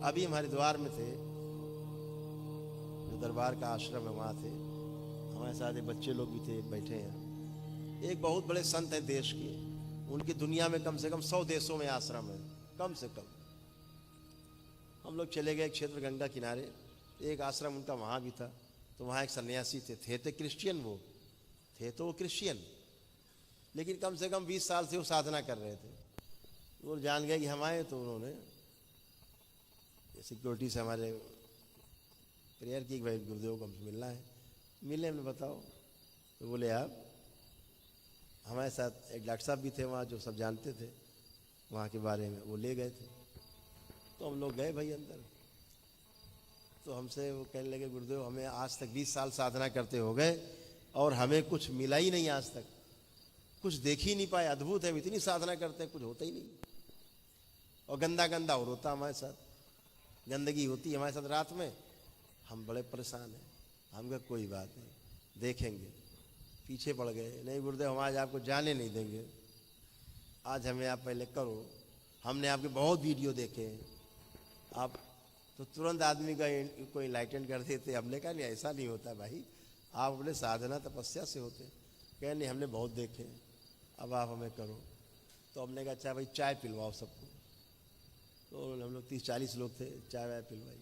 अभी हम हरिद्वार में थे, जो दरबार का आश्रम है वहाँ थे, हमारे साथ एक बच्चे लोग भी थे बैठे हैं। एक बहुत बड़े संत है देश के, उनकी दुनिया में कम से कम 100 देशों में आश्रम है, कम से कम। हम लोग चले गए क्षेत्र गंगा किनारे, एक आश्रम उनका वहाँ भी था। तो वहाँ एक सन्यासी थे तो क्रिश्चियन, वो थे तो वो क्रिश्चियन, लेकिन कम से कम 20 साल से वो साधना कर रहे थे। वो जान गए कि हम आए, तो उन्होंने सिक्योरिटी से हमारे प्रेयर की, भाई गुरुदेव को हमसे मिलना है। मिले, हमने बताओ, तो बोले आप, हमारे साथ एक डॉक्टर साहब भी थे वहाँ जो सब जानते थे वहाँ के बारे में, वो ले गए थे। तो हम लोग गए भाई अंदर। तो हमसे वो कहने लगे, गुरुदेव हमें आज तक 20 साल साधना करते हो गए और हमें कुछ मिला ही नहीं, आज तक कुछ देख ही नहीं पाए। अद्भुत है, इतनी साधना करते हैं, कुछ होता ही नहीं। और गंदा गंदा और होता हमारे साथ, गंदगी होती हमारे साथ रात में, हम बड़े परेशान हैं। हम कहा कोई बात नहीं, देखेंगे। पीछे पड़ गए, नहीं गुरुदेव हम आज आपको जाने नहीं देंगे, आज हमें आप पहले करो। हमने आपके बहुत वीडियो देखे हैं, आप तो तुरंत आदमी का को इनलाइटन कर देते। हमने कहा नहीं, ऐसा नहीं होता भाई, आप अपने साधना तपस्या से होते। कहे नहीं, हमने बहुत देखे, अब आप हमें करो। तो हमने कहा अच्छा भाई चाय पिलवाओ सबको। तो हम लोग 30-40 लोग थे, चाय वाय पिलवाई।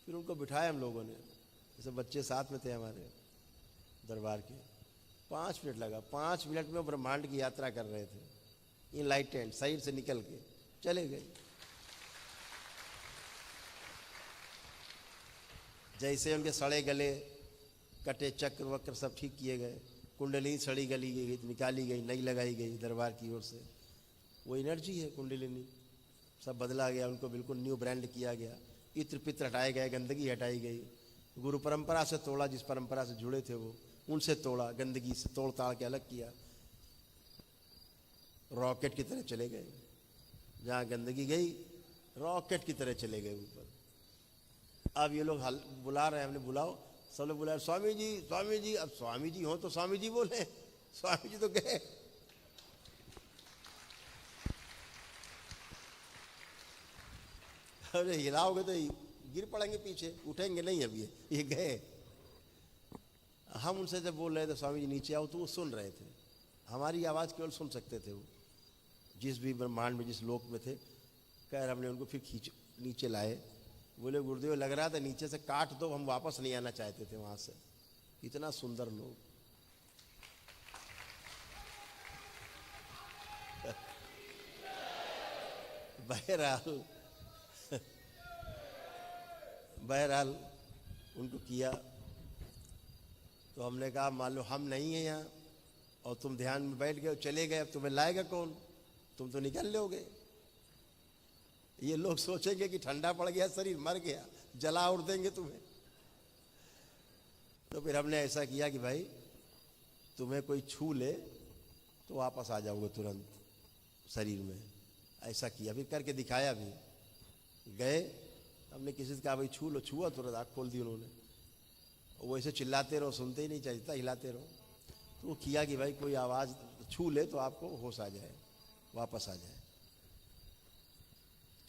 फिर उनको बिठाया हम लोगों ने, जैसे बच्चे साथ में थे हमारे दरबार के। 5 मिनट लगा, 5 मिनट में ब्रह्मांड की यात्रा कर रहे थे। इनलाइटेंड साइड से निकल के चले गए। जैसे उनके सड़े गले कटे, चक्र वक्र सब ठीक किए गए, कुंडलिनी सड़ी गली गई, निकाली गई, नई लगाई गई दरबार की ओर से। वो एनर्जी है कुंडलिनी, सब बदला गया, उनको बिल्कुल न्यू ब्रांड किया गया। इत्र पित्र हटाए गए, गंदगी हटाई गई। गुरु परंपरा से तोड़ा, जिस परंपरा से जुड़े थे वो, उनसे तोड़ा, गंदगी से तोड़ ताड़ के अलग किया। रॉकेट की तरह चले गए, जहाँ गंदगी गई रॉकेट की तरह चले गए ऊपर। अब ये लोग बुला रहे हैं, हमने बुलाओ, सब लोग बुला रहे, स्वामी जी स्वामी जी। अब स्वामी जी हो तो स्वामी जी बोले, स्वामी जी तो गए। अरे हिलाओगे तो गिर पड़ेंगे पीछे, उठेंगे नहीं। अब ये गए। हम उनसे जब बोल रहे थे स्वामी जी नीचे आओ, तो वो सुन रहे थे, हमारी आवाज़ केवल सुन सकते थे वो, जिस भी ब्रह्मांड में, जिस लोक में थे। खैर हमने उनको फिर खींच नीचे लाए। बोले गुरुदेव लग रहा था नीचे से काट दो, हम वापस नहीं आना चाहते थे वहाँ से, इतना सुंदर लोग। बहरहाल उनको किया। तो हमने कहा मान लो हम नहीं हैं यहाँ और तुम ध्यान में बैठ गए, चले गए, अब तुम्हें लाएगा कौन, तुम तो निकल लोगे। ये लोग सोचेंगे कि ठंडा पड़ गया शरीर, मर गया, जला उड़ देंगे तुम्हें। तो फिर हमने ऐसा किया कि भाई तुम्हें कोई छू ले तो वापस आ जाओगे तुरंत शरीर में। ऐसा किया, फिर करके दिखाया भी। गए, हमने किसी से कहा भाई छू लो, छुआ, तुरंत आँख खोल दी उन्होंने। वो ऐसे चिल्लाते रहो, सुनते ही नहीं, चाहिए हिलाते रहो। तो वो किया कि भाई कोई आवाज़ छू ले तो आपको होश आ जाए, वापस आ जाए।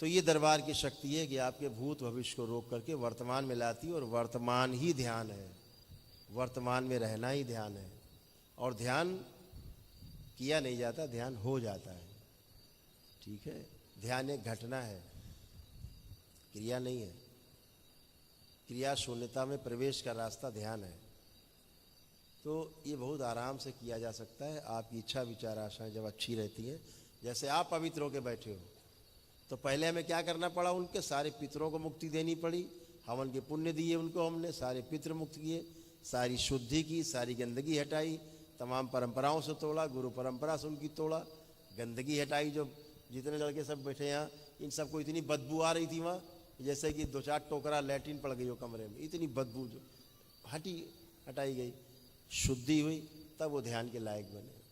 तो ये दरबार की शक्ति है कि आपके भूत भविष्य को रोक करके वर्तमान में लाती है, और वर्तमान ही ध्यान है, वर्तमान में रहना ही ध्यान है। और ध्यान किया नहीं जाता, ध्यान हो जाता है। ठीक है, ध्यान एक घटना है, क्रिया नहीं है। क्रिया शून्यता में प्रवेश का रास्ता ध्यान है। तो ये बहुत आराम से किया जा सकता है। आपकी इच्छा विचार आशाएं जब अच्छी रहती हैं, जैसे आप पवित्र होकर बैठे हो, तो पहले हमें क्या करना पड़ा, उनके सारे पितरों को मुक्ति देनी पड़ी। हवन के पुण्य दिए उनको हमने, सारे पितृ मुक्त किए, सारी शुद्धि की, सारी गंदगी हटाई, तमाम परंपराओं से तोड़ा, गुरु परंपरा से उनकी तोड़ा, गंदगी हटाई। जो जितने लड़के सब बैठे यहाँ, इन सबको इतनी बदबू आ रही थी वहाँ, जैसे कि 2-4 टोकरा लैट्रिन पड़ गई हो कमरे में, इतनी बदबू जो हटाई गई, शुद्धि हुई, तब वो ध्यान के लायक बने।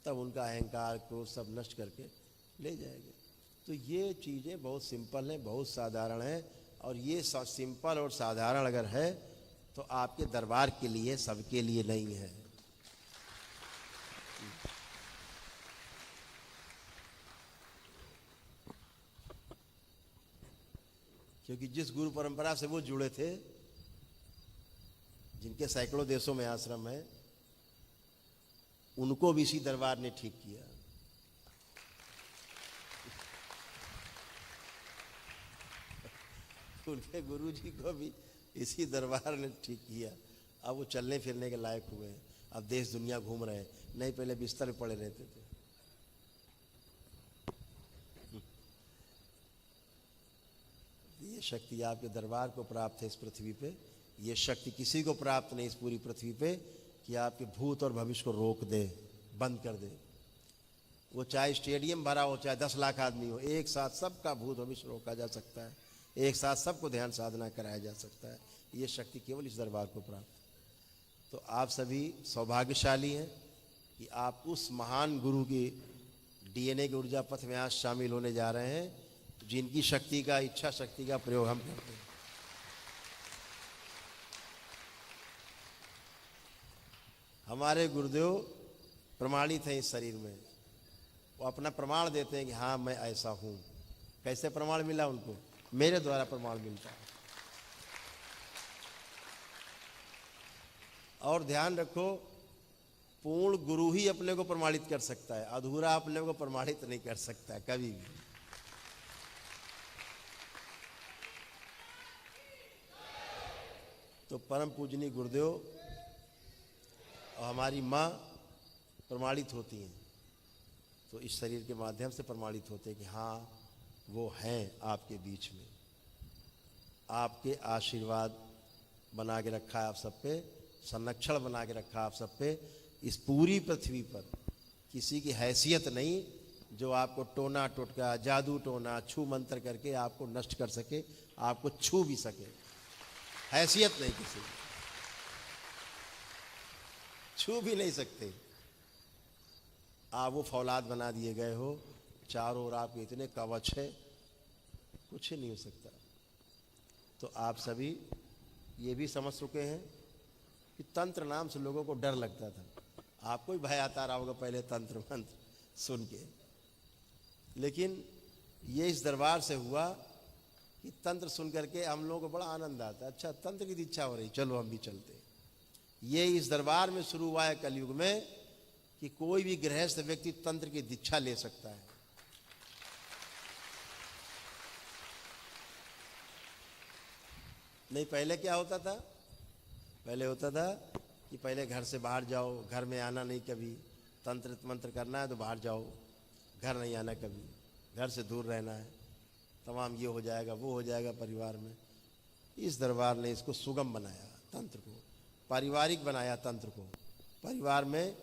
तब उनका अहंकार क्रोध सब नष्ट करके ले जाएंगे। तो ये चीज़ें बहुत सिंपल हैं, बहुत साधारण हैं। और ये सिंपल और साधारण अगर है तो आपके दरबार के लिए, सबके लिए नहीं है। क्योंकि जिस गुरु परंपरा से वो जुड़े थे, जिनके सैकड़ों देशों में आश्रम है, उनको भी इसी दरबार ने ठीक किया। उनके गुरु जी को भी इसी दरबार ने ठीक किया। अब वो चलने फिरने के लायक हुए हैं, अब देश दुनिया घूम रहे हैं, नहीं पहले बिस्तर में पड़े रहते थे। ये शक्ति आपके दरबार को प्राप्त है इस पृथ्वी पे। ये शक्ति किसी को प्राप्त नहीं इस पूरी पृथ्वी पे कि आपके भूत और भविष्य को रोक दे, बंद कर दे। वो चाहे स्टेडियम भरा हो, चाहे 10 लाख आदमी हो, एक साथ सबका भूत भविष्य रोका जा सकता है, एक साथ सबको ध्यान साधना कराया जा सकता है। ये शक्ति केवल इस दरबार को प्राप्त। तो आप सभी सौभाग्यशाली हैं कि आप उस महान गुरु की DNA के ऊर्जा पथ में आज शामिल होने जा रहे हैं, जिनकी शक्ति का, इच्छा शक्ति का प्रयोग हम करते हैं। हमारे गुरुदेव प्रमाणित हैं इस शरीर में, वो अपना प्रमाण देते हैं कि हाँ मैं ऐसा हूँ। कैसे प्रमाण मिला उनको? मेरे द्वारा प्रमाण मिलता है। और ध्यान रखो, पूर्ण गुरु ही अपने को प्रमाणित कर सकता है, अधूरा अपने को प्रमाणित नहीं कर सकता है कभी भी। तो परम पूजनीय गुरुदेव और हमारी माँ प्रमाणित होती हैं, तो इस शरीर के माध्यम से प्रमाणित होते हैं कि हाँ वो हैं आपके बीच में। आपके आशीर्वाद बना के रखा है आप सब पे, संरक्षण बना के रखा है आप सब पे। इस पूरी पृथ्वी पर किसी की हैसियत नहीं जो आपको टोना टोटका, जादू टोना, छू मंत्र करके आपको नष्ट कर सके, आपको छू भी सके। हैसियत नहीं किसी की, छू भी नहीं सकते। आप वो फौलाद बना दिए गए हो, चारों ओर आपके इतने कवच है, कुछ ही नहीं हो सकता। तो आप सभी ये भी समझ चुके हैं कि तंत्र नाम से लोगों को डर लगता था। आपको भी भय आता रहा होगा पहले तंत्र मंत्र सुन के, लेकिन ये इस दरबार से हुआ कि तंत्र सुन करके हम लोगों को बड़ा आनंद आता है। अच्छा, तंत्र की दीक्षा हो रही, चलो हम भी चलते। ये इस दरबार में शुरू हुआ है कलयुग में कि कोई भी गृहस्थ व्यक्ति तंत्र की दीक्षा ले सकता है। नहीं, पहले क्या होता था? पहले होता था कि पहले घर से बाहर जाओ, घर में आना नहीं कभी, तंत्र मंत्र करना है तो बाहर जाओ, घर नहीं आना कभी, घर से दूर रहना है, तमाम ये हो जाएगा वो हो जाएगा परिवार में। इस दरबार ने इसको सुगम बनाया, तंत्र को पारिवारिक बनाया, तंत्र को परिवार में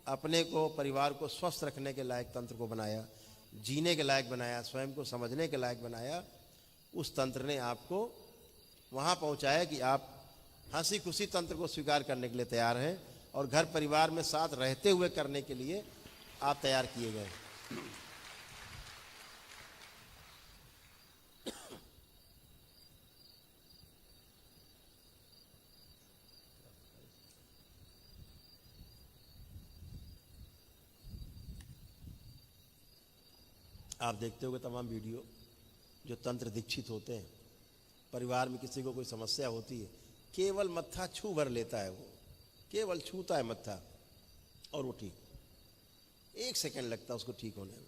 अपने को, परिवार को स्वस्थ रखने के लायक तंत्र को बनाया, जीने के लायक बनाया, स्वयं को समझने के लायक बनाया। उस तंत्र ने आपको वहाँ पहुँचाया कि आप हंसी खुशी तंत्र को स्वीकार करने के लिए तैयार हैं और घर परिवार में साथ रहते हुए करने के लिए आप तैयार किए गए। आप देखते होंगे तमाम वीडियो, जो तंत्र दीक्षित होते हैं, परिवार में किसी को कोई समस्या होती है, केवल मत्था छू भर लेता है, वो केवल छूता है मत्था और वो ठीक, 1 सेकंड लगता है उसको ठीक होने में।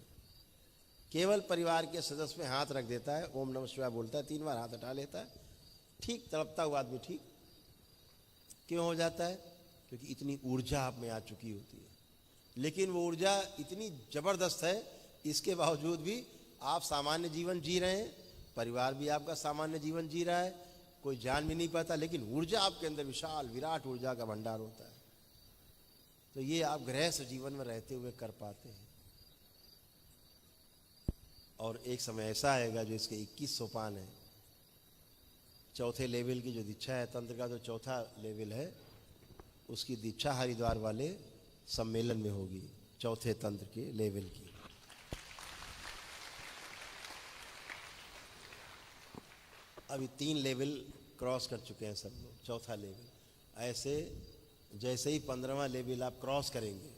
केवल परिवार के सदस्य में हाथ रख देता है, ओम नमः शिवाय बोलता है, 3 बार हाथ हटा लेता है, ठीक, तड़पता हुआ आदमी ठीक। क्यों हो जाता है? क्योंकि इतनी ऊर्जा आप में आ चुकी होती है। लेकिन वो ऊर्जा इतनी जबरदस्त है, इसके बावजूद भी आप सामान्य जीवन जी रहे हैं, परिवार भी आपका सामान्य जीवन जी रहा है, कोई जान भी नहीं पाता, लेकिन ऊर्जा आपके अंदर विशाल विराट ऊर्जा का भंडार होता है। तो ये आप गृहस्थ जीवन में रहते हुए कर पाते हैं। और एक समय ऐसा आएगा जो इसके 21 सोपान है, चौथे लेवल की जो दीक्षा है तंत्र का, जो चौथा लेवल है, उसकी दीक्षा हरिद्वार वाले सम्मेलन में होगी, चौथे तंत्र के लेवल की। अभी 3 लेवल क्रॉस कर चुके हैं सब लोग, चौथा लेवल। ऐसे जैसे ही 15वां लेवल आप क्रॉस करेंगे,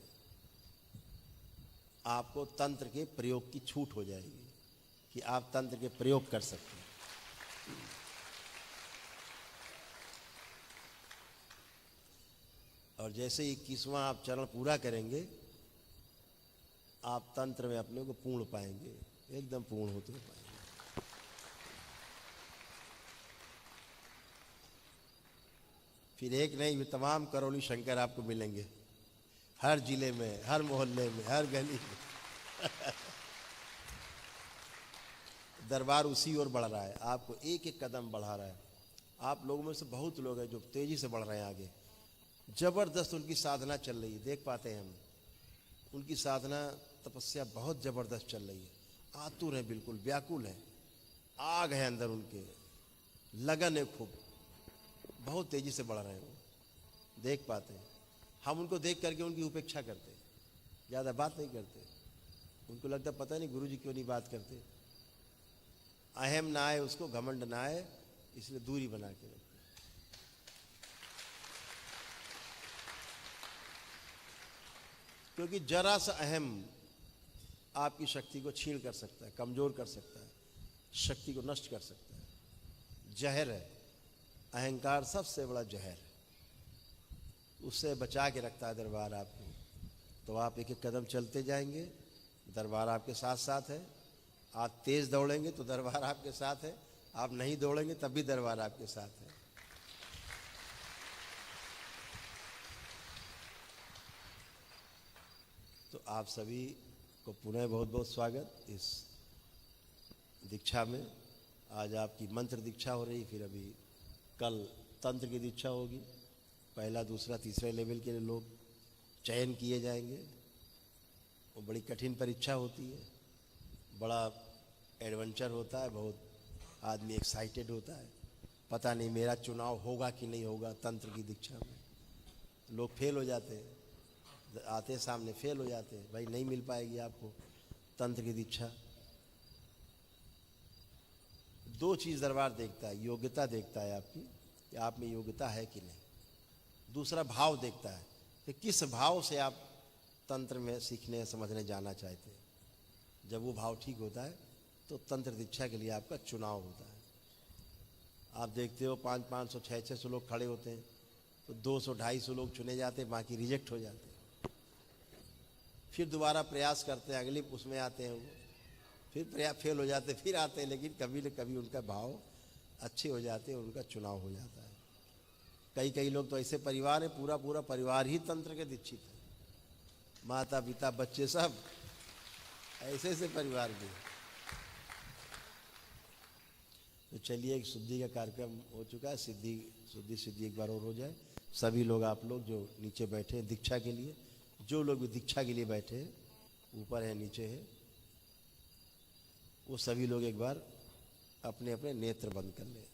आपको तंत्र के प्रयोग की छूट हो जाएगी कि आप तंत्र के प्रयोग कर सकते हैं। और जैसे ही 21वां आप चरण पूरा करेंगे, आप तंत्र में अपने को पूर्ण पाएंगे, एकदम पूर्ण होते हुए पाएंगे। फिर एक नहीं, तमाम करोड़ी शंकर आपको मिलेंगे, हर जिले में, हर मोहल्ले में, हर गली में। दरबार उसी ओर बढ़ रहा है, आपको एक एक कदम बढ़ा रहा है। आप लोगों में से बहुत लोग हैं जो तेजी से बढ़ रहे हैं आगे, जबरदस्त उनकी साधना चल रही है, देख पाते हैं हम। उनकी साधना तपस्या बहुत जबरदस्त चल रही है, आतुर है, बिल्कुल व्याकुल है, आग है अंदर उनके, लगन है खूब, बहुत तेजी से बढ़ रहे हैं वो, देख पाते हैं हम। उनको देख करके उनकी उपेक्षा करते, ज़्यादा बात नहीं करते। उनको लगता पता नहीं गुरुजी क्यों नहीं बात करते। अहम ना आए उसको, घमंड ना आए, इसलिए दूरी बना के रखते। क्योंकि जरा सा अहम आपकी शक्ति को छीन कर सकता है, कमजोर कर सकता है, शक्ति को नष्ट कर सकता है। जहर है अहंकार, सबसे बड़ा जहर है, उससे बचा के रखता है दरबार आपको। तो आप एक एक कदम चलते जाएंगे, दरबार आपके साथ साथ है। आप तेज दौड़ेंगे तो दरबार आपके साथ है, आप नहीं दौड़ेंगे तब भी दरबार आपके साथ है। तो आप सभी को पुनः बहुत बहुत स्वागत इस दीक्षा में। आज आपकी मंत्र दीक्षा हो रही, फिर अभी कल तंत्र की दीक्षा होगी। पहला, दूसरा, तीसरे लेवल के लोग चयन किए जाएंगे। वो बड़ी कठिन परीक्षा होती है, बड़ा एडवेंचर होता है, बहुत आदमी एक्साइटेड होता है, पता नहीं मेरा चुनाव होगा कि नहीं होगा। तंत्र की दीक्षा में लोग फेल हो जाते हैं, आते सामने फेल हो जाते हैं, भाई नहीं मिल पाएगी आपको तंत्र की दीक्षा। दो चीज़ दरबार देखता है, योग्यता देखता है आपकी कि आप में योग्यता है कि नहीं। दूसरा भाव देखता है कि किस भाव से आप तंत्र में सीखने समझने जाना चाहते हैं। जब वो भाव ठीक होता है तो तंत्र दीक्षा के लिए आपका चुनाव होता है। आप देखते हो 500-500, 600 लोग खड़े होते हैं, तो 200-250 लोग चुने जाते हैं, बाकी रिजेक्ट हो जाते हैं। फिर दोबारा प्रयास करते हैं, अगली उसमें आते हैं वो, फिर प्रयास फेल हो जाते, फिर आते हैं, लेकिन कभी न कभी उनका भाव अच्छे हो जाते हैं, उनका चुनाव हो जाता है। कई लोग तो ऐसे परिवार है, पूरा पूरा परिवार ही तंत्र के दीक्षित है, माता पिता बच्चे सब ऐसे ऐसे परिवार भी। तो चलिए, एक शुद्धि का कार्यक्रम हो चुका है, शुद्धि एक बार और हो जाए। सभी लोग, आप लोग जो नीचे बैठे हैं दीक्षा के लिए, जो लोग भी दीक्षा के लिए बैठे हैं, ऊपर है नीचे है, वो सभी लोग एक बार अपने अपने नेत्र बंद कर लें।